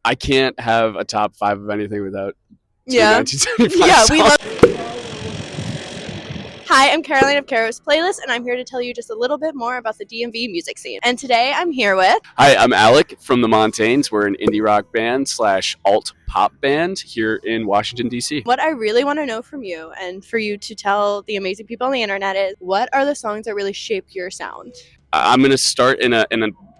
I can't have a top five of anything without two Yeah. 1975 Yeah, songs. we love. Hi, I'm Caroline of Caro's Playlist, and I'm here to tell you just a little bit more about the DMV music scene. And today I'm here with. Hi, I'm Alec from the Montaines. We're an indie rock band / alt pop band here in Washington, D.C. What I really want to know from you and for you to tell the amazing people on the internet is, what are the songs that really shape your sound? I'm going to start in a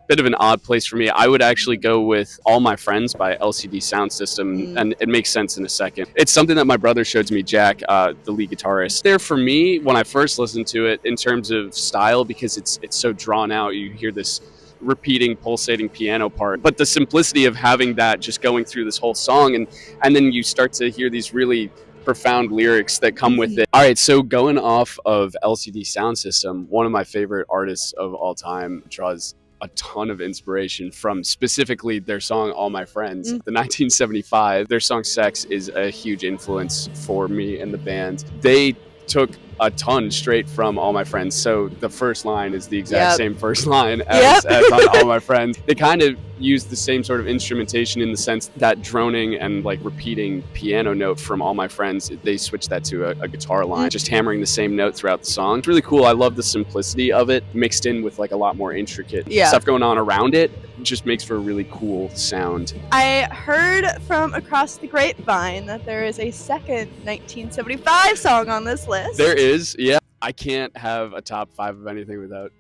bit of an odd place for me. I would actually go with All My Friends by LCD Sound System, and it makes sense in a second. It's something that my brother showed to me, Jack, the lead guitarist. There for me, when I first listened to it, in terms of style, because it's so drawn out, you hear this repeating, pulsating piano part, but the simplicity of having that just going through this whole song, and then you start to hear these really profound lyrics that come with it. All right, so going off of LCD Sound System, one of my favorite artists of all time draws a ton of inspiration from specifically their song All My Friends. The 1975, their song Sex is a huge influence for me and the band. They took a ton straight from All My Friends. So the first line is the exact same first line as on All My Friends. They kind of use the same sort of instrumentation in the sense that droning and like repeating piano note from All My Friends, they switched that to a guitar line, just hammering the same note throughout the song. It's really cool. I love the simplicity of it mixed in with like a lot more intricate stuff going on around it. It just makes for a really cool sound. I heard from across the grapevine that there is a second 1975 song on this list. There is, yeah. I can't have a top five of anything without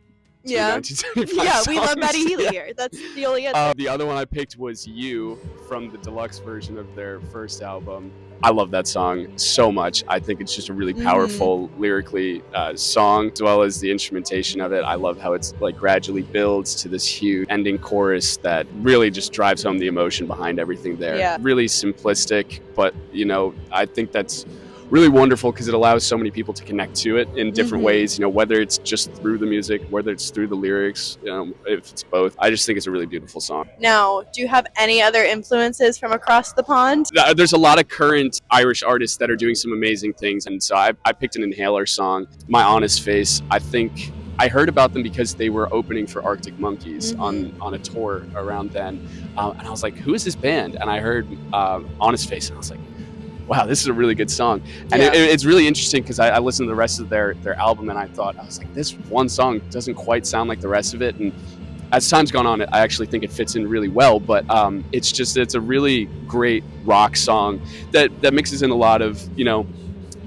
two 1975 songs. We love Matty Healy here. That's the only answer. The other one I picked was You from the deluxe version of their first album. I love that song so much. I think it's just a really powerful lyrically song, as well as the instrumentation of it. I love how it's like gradually builds to this huge ending chorus that really just drives home the emotion behind everything there. Yeah. Really simplistic, but you know, I think that's really wonderful because it allows so many people to connect to it in different ways, you know, whether it's just through the music, whether it's through the lyrics, you know, if it's both. I just think it's a really beautiful song. Now, do you have any other influences from across the pond? There's a lot of current Irish artists that are doing some amazing things, and so I picked an Inhaler song, My Honest Face. I think I heard about them because they were opening for Arctic Monkeys on a tour around then, and I was like, who is this band? And I heard Honest Face, and I was like, wow, this is a really good song. And it's really interesting because I listened to the rest of their album, and I was like, this one song doesn't quite sound like the rest of it. And as time's gone on, I actually think it fits in really well, but it's a really great rock song that mixes in a lot of, you know,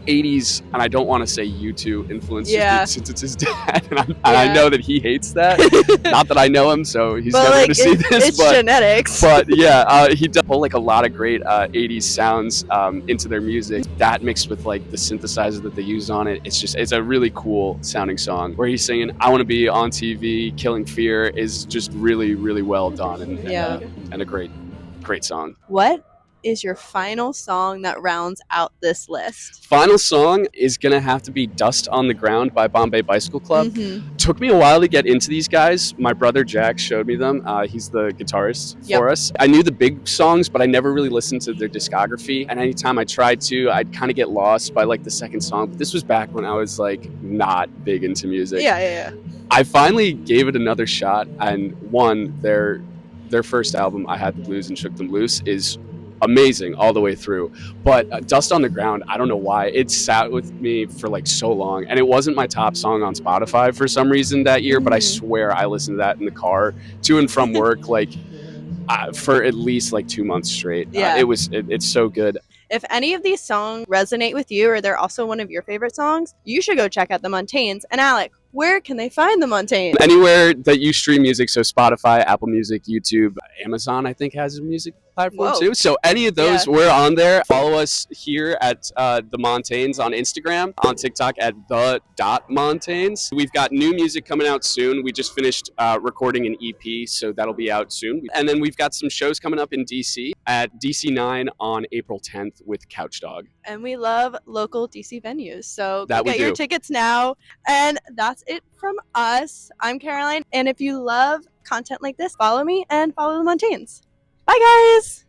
80s, and I don't want to say U2 influences since it's his dad, and I know that he hates that. Not that I know him, so he's never going to see this. It's genetics. But yeah, he does pull like a lot of great 80s sounds into their music. That mixed with like the synthesizer that they use on it, it's a really cool sounding song where he's singing "I Want to Be on TV," "Killing Fear" is just really, really well done and a great song. What is your final song that rounds out this list? Final song is gonna have to be Dust on the Ground by Bombay Bicycle Club. Took me a while to get into these guys. My brother Jack showed me them. He's the guitarist for us. I knew the big songs, but I never really listened to their discography, and anytime I tried to, I'd kind of get lost by like the second song. But this was back when I was like not big into music. I finally gave it another shot, and their first album, I Had the Blues and Shook Them Loose, is amazing all the way through. But Dust on the Ground, I don't know why, it sat with me for like so long, and it wasn't my top song on Spotify for some reason that year, but I swear I listened to that in the car to and from work like for at least like 2 months straight. It's so good. If any of these songs resonate with you, or they're also one of your favorite songs, you should go check out the Montaines. And Alec, where can they find the Montaines? Anywhere that you stream music, so Spotify, Apple Music, YouTube, Amazon I think has a music platform too. So any of those, we're on there. Follow us here at the Montaines on Instagram, on TikTok at the.montaines. We've got new music coming out soon. We just finished recording an EP, so that'll be out soon. And then we've got some shows coming up in DC at DC9 on April 10th with Couch Dog. And we love local DC venues, so go get your tickets now. And that's it from us. I'm Caroline, and if you love content like this, follow me and follow the Montaines. Bye, guys!